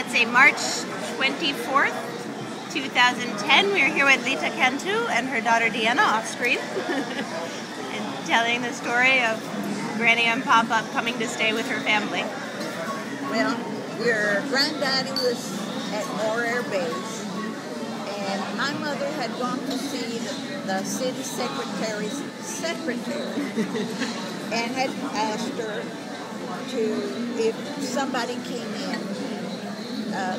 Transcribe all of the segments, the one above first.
It's a March 24th, 2010. We're here with Lita Cantu and her daughter Deanna off screen and telling the story of Granny and Papa coming to stay with her family. Well, your granddaddy was at Moore Air Base, and my mother had gone to see the city secretary's secretary and had asked her if somebody came in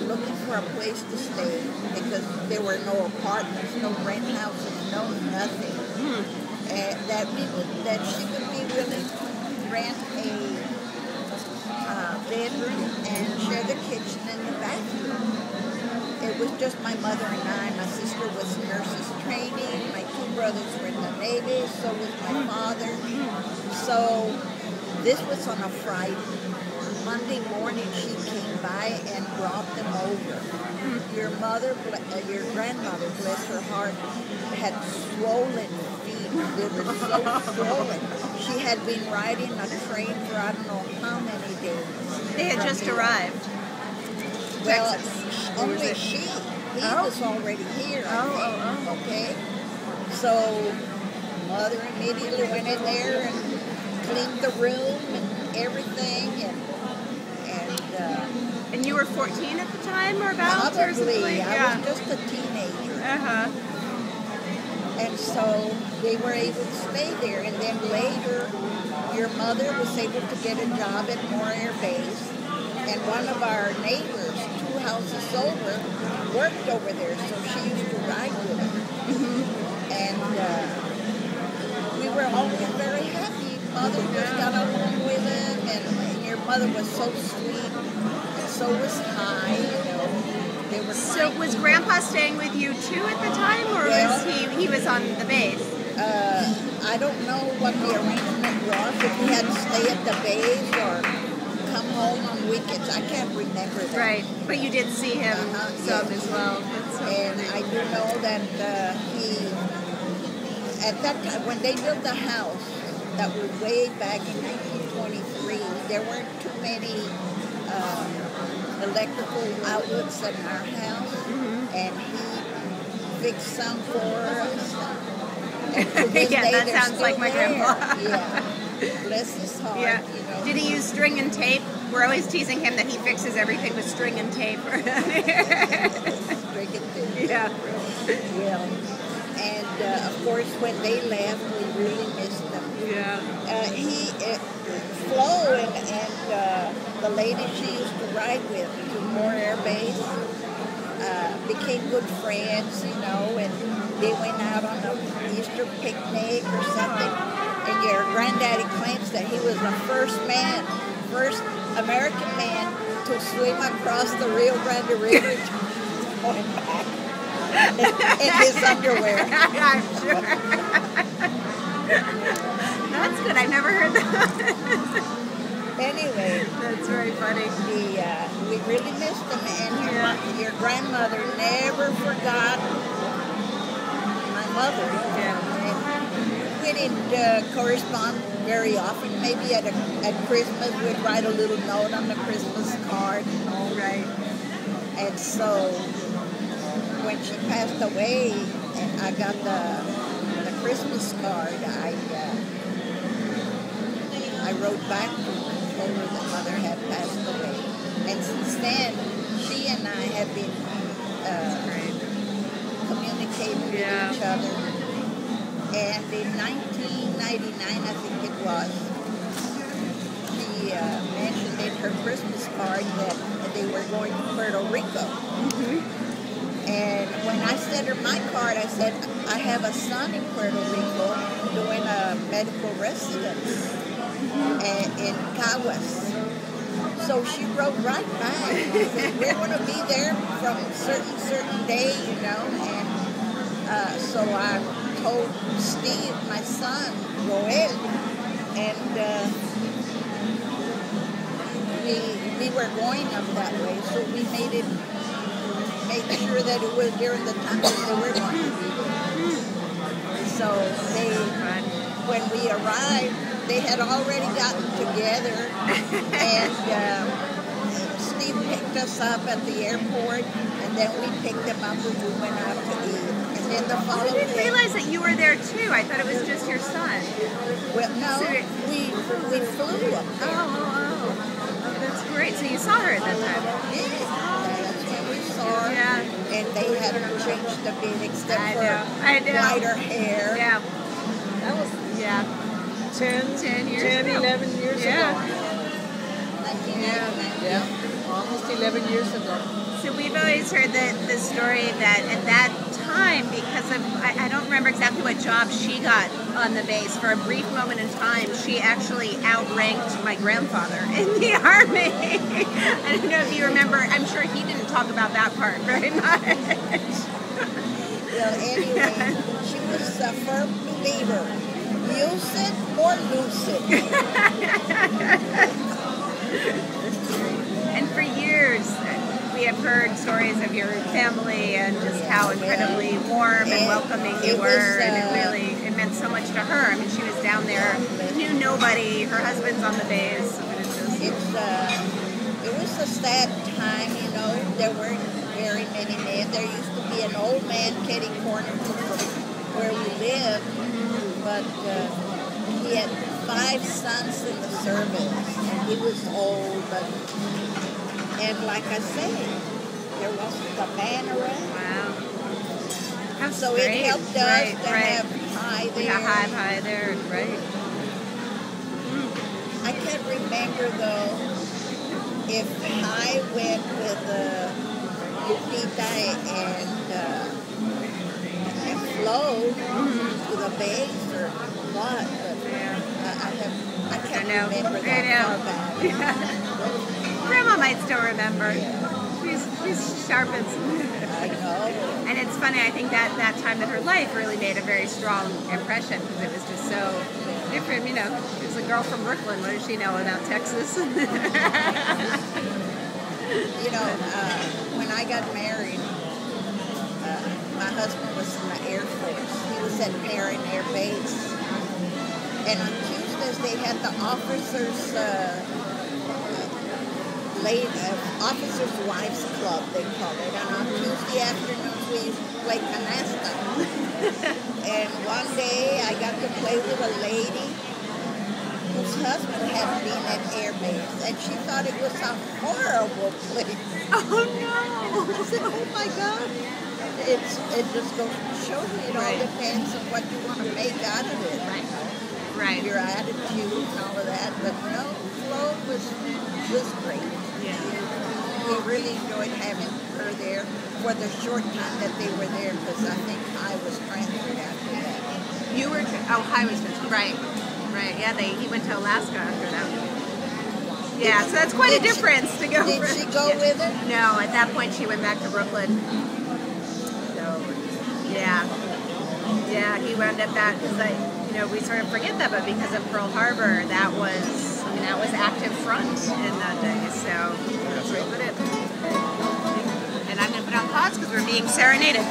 looking for a place to stay, because there were no apartments, no rent houses, no nothing, that she would be willing to rent a bedroom and share the kitchen and the bathroom. It was just my mother and I. My sister was nurses training. My two brothers were in the Navy. So was my father. So this was on a Friday. Monday morning she came by and brought them over. Your grandmother, bless her heart, had swollen feet. They were so swollen. She had been riding a train for I don't know how many days. They had just arrived. Well, Texas. only she. He was already here. Okay. So mother immediately went in there and cleaned the room and everything, and you were 14 at the time, or about? Probably. I was just a teenager. And so they were able to stay there. And then later, your mother was able to get a job at Moore Air Base. And one of our neighbors, 2 houses over, worked over there. So she used to ride with him. And we were always very happy. Mother just got along with him. And your mother was so sweet. And so was Ty, They were so was Grandpa staying with you too at the time, or was he was on the base? I don't know what the arrangement was, if he had to stay at the base or come home on weekends. I can't remember that. Right, but you did see him some as well. And I do know that he, at that time, when they built the house, that was way back in 1923, there weren't too many electrical outlets in our house, and he fixed some for us. Yeah, that sounds like my grandpa. Yeah, bless his heart. Yeah. Did he use string and tape? We're always teasing him that he fixes everything with string and tape. String and tape. Yeah. And of course, when they left, we really missed them. Yeah. Flo and the lady she used to ride with to Moore Air Base became good friends, and they went out on an Easter picnic or something. And your granddaddy claims that he was the first American man to swim across the Rio Grande River going back in his underwear. I'm sure. That's good. I've never heard that. Anyway, that's very funny. We really missed him, and your grandmother never forgot my mother. Yeah. And we didn't correspond very often. Maybe at Christmas we'd write a little note on the Christmas card. Right. And so when she passed away, and I got the Christmas card, I wrote back to her and told her that Mother had passed away. And since then, she and I have been communicating with each other. And in 1999, I think it was, she mentioned in her Christmas card that they were going to Puerto Rico. And when I sent her my card, I said, I have a son in Puerto Rico doing a medical residence in Caguas. So she wrote right back. We're going to be there from certain day, And so I told Steve, my son, Joel, and we were going up that way. So we made sure that it was during the time that they were going to be there. So when we arrived, they had already gotten together, and Steve picked us up at the airport, and then we picked them up and we went out to eat. And then the I following didn't day, realize that you were there too. I thought it was just your son. well, no, So we flew up there. Oh, that's great. So you saw her at that time. Yeah, that's when we saw her. Yeah. And they hadn't changed a bit except I for know. lighter hair. Yeah. That was 10 years 10, ago. 11 years Yeah. ago. Yeah, almost 11 years ago. So we've always heard the story that at that time, because of, I don't remember exactly what job she got on the base, for a brief moment in time, she actually outranked my grandfather in the Army. I don't know if you remember. I'm sure he didn't talk about that part very much. Well, anyway, she was a firm believer. Use it or lose it. And for years, we have heard stories of your family and just how incredibly warm and welcoming you were, and it meant so much to her. I mean, she was down there, knew nobody. Her husband's on the base. I mean, It was a sad time, you know. There weren't very many men. There used to be an old man getting corner from where we lived, but he had 5 sons in the service, and he was old, and like I say, there wasn't a man around. wow. How So strange. it helped us to have High there. Yeah, high there, right. I can't remember though if I went with Lupita and Flo to the base or what. But I can't remember that far back. Grandma might still remember. She's sharp as. I know. And it's funny, I think that time in her life really made a very strong impression, because it was just so different, you know. She was a girl from Brooklyn. What does she know about Texas? You know, when I got married, my husband was in the Air Force. He was at Perrin Air Base. And on Tuesdays, they had the officers' Officers' Wives Club, they call it. And on Tuesday afternoons, we used to play canasta. And one day, I got to play with a lady whose husband had been at Air Base, and she thought it was a horrible place. Oh, no! I said, oh, my God. It just goes to show you, it all depends on what you want to make out of it. Right. Your attitude and all of that. But no, Flo was great. Yeah. We really enjoyed having her there for the short time that they were there, because I think I was transferred after that. You were, High was just, right. Yeah, he went to Alaska after that. Yeah, so that's quite a difference to go. Did she go with her? No, at that point she went back to Brooklyn. So, yeah, he wound up that, because we sort of forget that, but because of Pearl Harbor, that was active front in that day. So that's where we put it. And I'm going to put on pause because we're being serenaded.